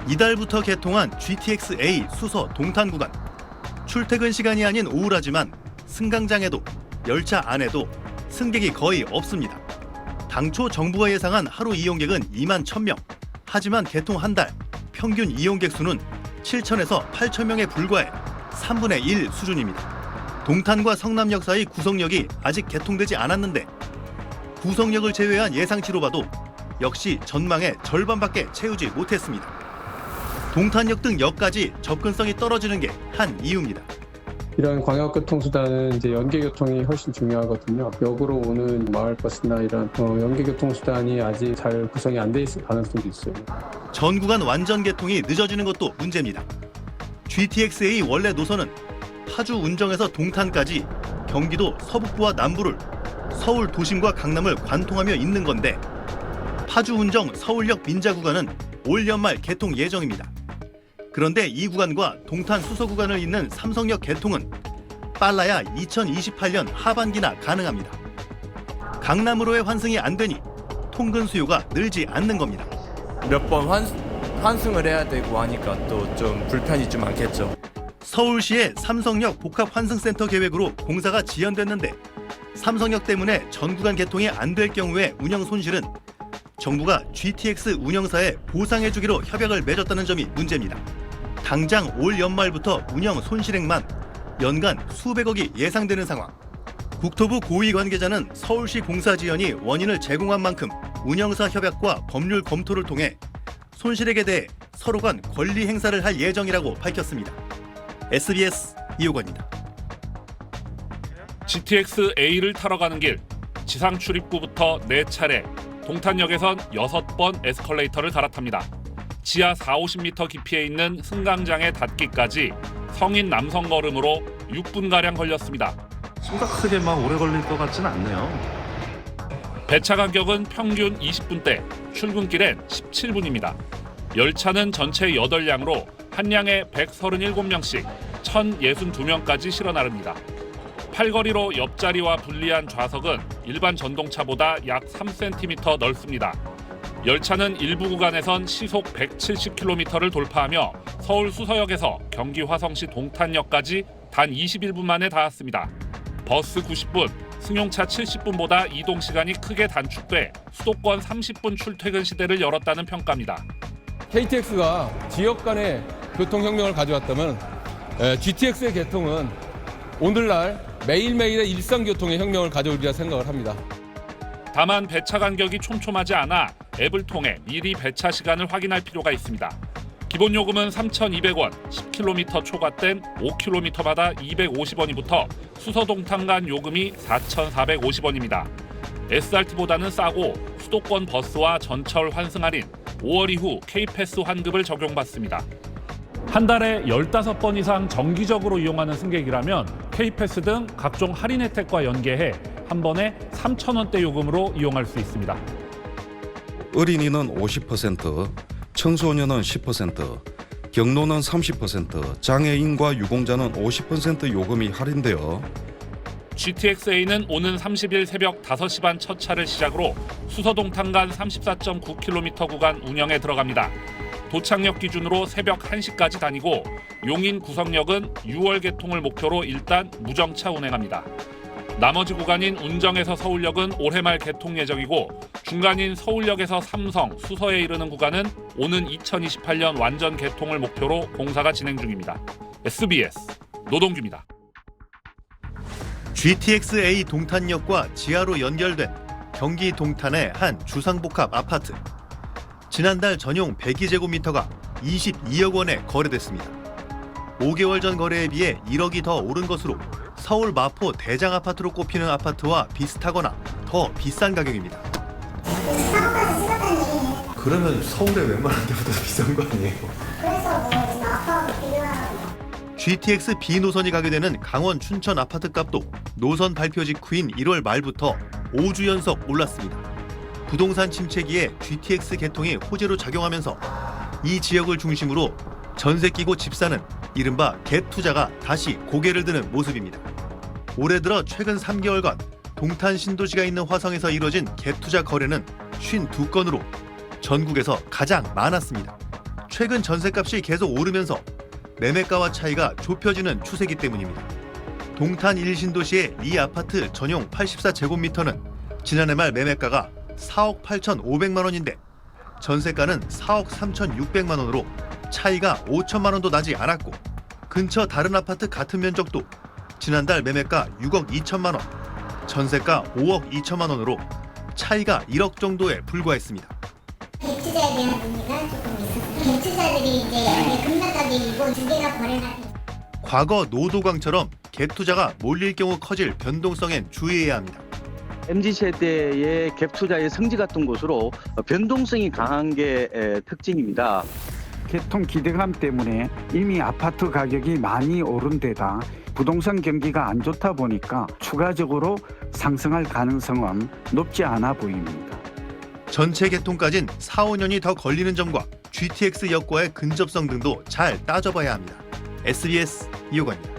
이달부터 개통한 GTX-A 수서 동탄 구간. 출퇴근 시간이 아닌 오후라지만 승강장에도 열차 안에도 승객이 거의 없습니다. 당초 정부가 예상한 하루 이용객은 2만 1,000명. 하지만 개통 한 달 평균 이용객 수는 7,000에서 8,000명에 불과해 3분의 1 수준입니다. 동탄과 성남역 사이 구성역이 아직 개통되지 않았는데 구성역을 제외한 예상치로 봐도 역시 전망의 절반밖에 채우지 못했습니다. 동탄역 등 역까지 접근성이 떨어지는 게 한 이유입니다. 이런 광역교통수단은 이제 연계교통이 훨씬 중요하거든요. 역으로 오는 마을버스나 이런 연계교통수단이 아직 잘 구성이 안 돼 있을 가능성도 있어요. 전 구간 완전 개통이 늦어지는 것도 문제입니다. GTX-A 원래 노선은 파주 운정에서 동탄까지 경기도 서북부와 남부를 서울 도심과 강남을 관통하며 있는 건데 파주 운정 서울역 민자 구간은 올 연말 개통 예정입니다. 그런데 이 구간과 동탄 수서 구간을 잇는 삼성역 개통은 빨라야 2028년 하반기나 가능합니다. 강남으로의 환승이 안 되니 통근 수요가 늘지 않는 겁니다. 몇 번 환승을 해야 되고 하니까 또 좀 불편이 좀 많겠죠. 서울시의 삼성역 복합 환승센터 계획으로 공사가 지연됐는데 삼성역 때문에 전 구간 개통이 안 될 경우에 운영 손실은 정부가 GTX 운영사에 보상해주기로 협약을 맺었다는 점이 문제입니다. 당장 올 연말부터 운영 손실액만 연간 수백억이 예상되는 상황. 국토부 고위 관계자는 서울시 공사 지연이 원인을 제공한 만큼 운영사 협약과 법률 검토를 통해 손실액에 대해 서로 간 권리 행사를 할 예정이라고 밝혔습니다. SBS 이호건입니다. GTX-A를 타러 가는 길, 지상 출입구부터 4차례, 동탄역에선 6번 에스컬레이터를 갈아탑니다. 지하 40-50m 깊이에 있는 승강장에 닿기까지 성인 남성 걸음으로 6분가량 걸렸습니다. 심각하게 막 오래 걸릴 것 같지는 않네요. 배차 간격은 평균 20분대, 출근길엔 17분입니다. 열차는 전체 8량으로 한 량에 137명씩 1,062명까지 실어 나릅니다. 팔거리로 옆자리와 분리한 좌석은 일반 전동차보다 약 3cm 넓습니다. 열차는 일부 구간에선 시속 170km를 돌파하며 서울 수서역에서 경기 화성시 동탄역까지 단 21분 만에 닿았습니다. 버스 90분, 승용차 70분보다 이동 시간이 크게 단축돼 수도권 30분 출퇴근 시대를 열었다는 평가입니다. KTX가 지역 간의 교통혁명을 가져왔다면 GTX의 개통은 오늘날 매일매일의 일상교통의 혁명을 가져오리라 생각을 합니다. 다만 배차 간격이 촘촘하지 않아 앱을 통해 미리 배차 시간을 확인할 필요가 있습니다. 기본 요금은 3,200원, 10km 초과된 5km마다 250원이부터 수서동탄 간 요금이 4,450원입니다. SRT보다는 싸고 수도권 버스와 전철 환승 할인, 5월 이후 K패스 환급을 적용받습니다. 한 달에 15번 이상 정기적으로 이용하는 승객이라면 K패스 등 각종 할인 혜택과 연계해 한 번에 3,000원대 요금으로 이용할 수 있습니다. 어린이는 50%, 청소년은 10%, 경로는 30%, 장애인과 유공자는 50% 요금이 할인되어 GTX-A는 오는 30일 새벽 5시 반 첫 차를 시작으로 수서동탄 간 34.9km 구간 운영에 들어갑니다. 도착역 기준으로 새벽 1시까지 다니고 용인 구성역은 6월 개통을 목표로 일단 무정차 운행합니다. 나머지 구간인 운정에서 서울역은 올해 말 개통 예정이고 중간인 서울역에서 삼성, 수서에 이르는 구간은 오는 2028년 완전 개통을 목표로 공사가 진행 중입니다. SBS 노동규입니다. GTX-A 동탄역과 지하로 연결된 경기 동탄의 한 주상복합 아파트. 지난달 전용 102제곱미터가 22억 원에 거래됐습니다. 5개월 전 거래에 비해 1억이 더 오른 것으로 서울 마포 대장 아파트로 꼽히는 아파트와 비슷하거나 더 비싼 가격입니다. 그러면 서울에 웬만한 데보다 비싼 거 아니에요? GTX B 노선이 가게 되는 강원 춘천 아파트 값도 노선 발표 직후인 1월 말부터 5주 연속 올랐습니다. 부동산 침체기에 GTX 개통이 호재로 작용하면서 이 지역을 중심으로 전세 끼고 집 사는 이른바 갭 투자가 다시 고개를 드는 모습입니다. 올해 들어 최근 3개월간 동탄 신도시가 있는 화성에서 이뤄진 갭 투자 거래는 52건으로 전국에서 가장 많았습니다. 최근 전셋값이 계속 오르면서 매매가와 차이가 좁혀지는 추세이기 때문입니다. 동탄 1신도시의 이 아파트 전용 84제곱미터는 지난해 말 매매가가 4억 8,500만 원인데 전세가는 4억 3,600만 원으로 차이가 5천만 원도 나지 않았고, 근처 다른 아파트 같은 면적도 지난달 매매가 6억 2천만 원, 전세가 5억 2천만 원으로 차이가 1억 정도에 불과했습니다. 갭투자에 대한 논의가 조금 있었어요. 갭투자들이 이제 금단가격이고 두 개가 거래가 과거 노도광처럼 갭투자가 몰릴 경우 커질 변동성엔 주의해야 합니다. MZ세대의 갭 투자의 성지 같은 곳으로 변동성이 강한 게 특징입니다. 개통 기대감 때문에 이미 아파트 가격이 많이 오른 데다 부동산 경기가 안 좋다 보니까 추가적으로 상승할 가능성은 높지 않아 보입니다. 전체 개통까진 4, 5년이 더 걸리는 점과 GTX 역과의 근접성 등도 잘 따져봐야 합니다. SBS 이호건입니다.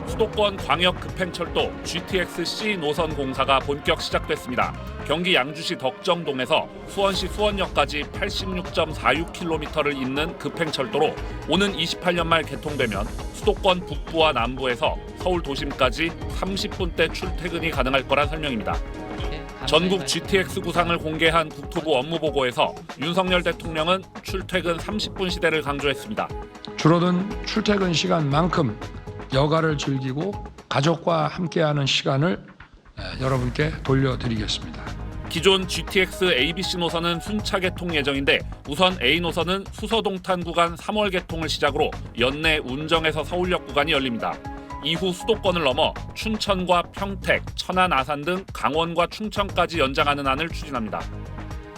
수도권 광역 급행철도 GTX-C 노선 공사가 본격 시작됐습니다. 경기 양주시 덕정동에서 수원시 수원역까지 86.46km를 잇는 급행철도로 오는 28년 말 개통되면 수도권 북부와 남부에서 서울 도심까지 30분대 출퇴근이 가능할 거란 설명입니다. 전국 GTX 구상을 공개한 국토부 업무보고에서 윤석열 대통령은 출퇴근 30분 시대를 강조했습니다. 줄어든 출퇴근 시간만큼 여가를 즐기고 가족과 함께하는 시간을 여러분께 돌려드리겠습니다. 기존 GTX ABC 노선은 순차 개통 예정인데 우선 A 노선은 수서동탄 구간 3월 개통을 시작으로 연내 운정에서 서울역 구간이 열립니다. 이후 수도권을 넘어 춘천과 평택, 천안, 아산 등 강원과 충청까지 연장하는 안을 추진합니다.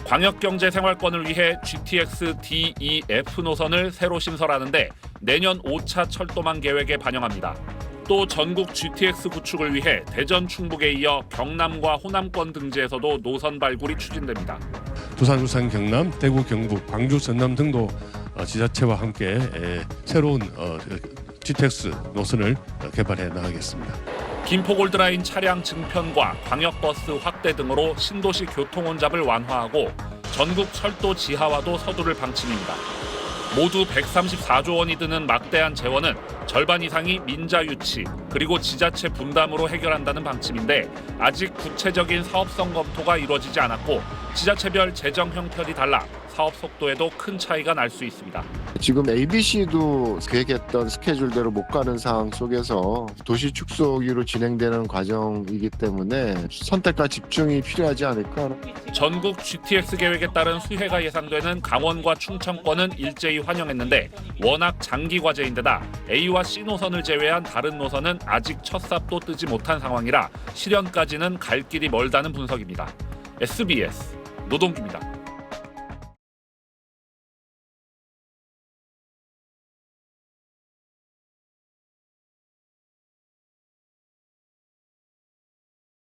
광역경제생활권을 위해 GTX DEF 노선을 새로 신설하는데 내년 5차 철도망 계획에 반영합니다. 또 전국 GTX 구축을 위해 대전, 충북에 이어 경남과 호남권 등지에서도 노선 발굴이 추진됩니다. 부산, 울산, 경남, 대구, 경북, 광주, 전남 등도 지자체와 함께 새로운 GTX 노선을 개발해 나가겠습니다. 김포골드라인 차량 증편과 광역버스 확대 등으로 신도시 교통혼잡을 완화하고 전국 철도 지하화도 서두를 방침입니다. 모두 134조 원이 드는 막대한 재원은 절반 이상이 민자 유치 그리고 지자체 분담으로 해결한다는 방침인데 아직 구체적인 사업성 검토가 이루어지지 않았고 지자체별 재정 형편이 달라 사업 속도에도 큰 차이가 날 수 있습니다. 지금 ABC도 계획했던 스케줄대로 못 가는 상황 속에서 도시 축소기로 진행되는 과정이기 때문에 선택과 집중이 필요하지 않을까. 전국 GTX 계획에 따른 수혜가 예상되는 강원과 충청권은 일제히 환영했는데 워낙 장기 과제인데다 A와 C 노선을 제외한 다른 노선은 아직 첫 삽도 뜨지 못한 상황이라 실현까지는 갈 길이 멀다는 분석입니다. SBS 노동규입니다.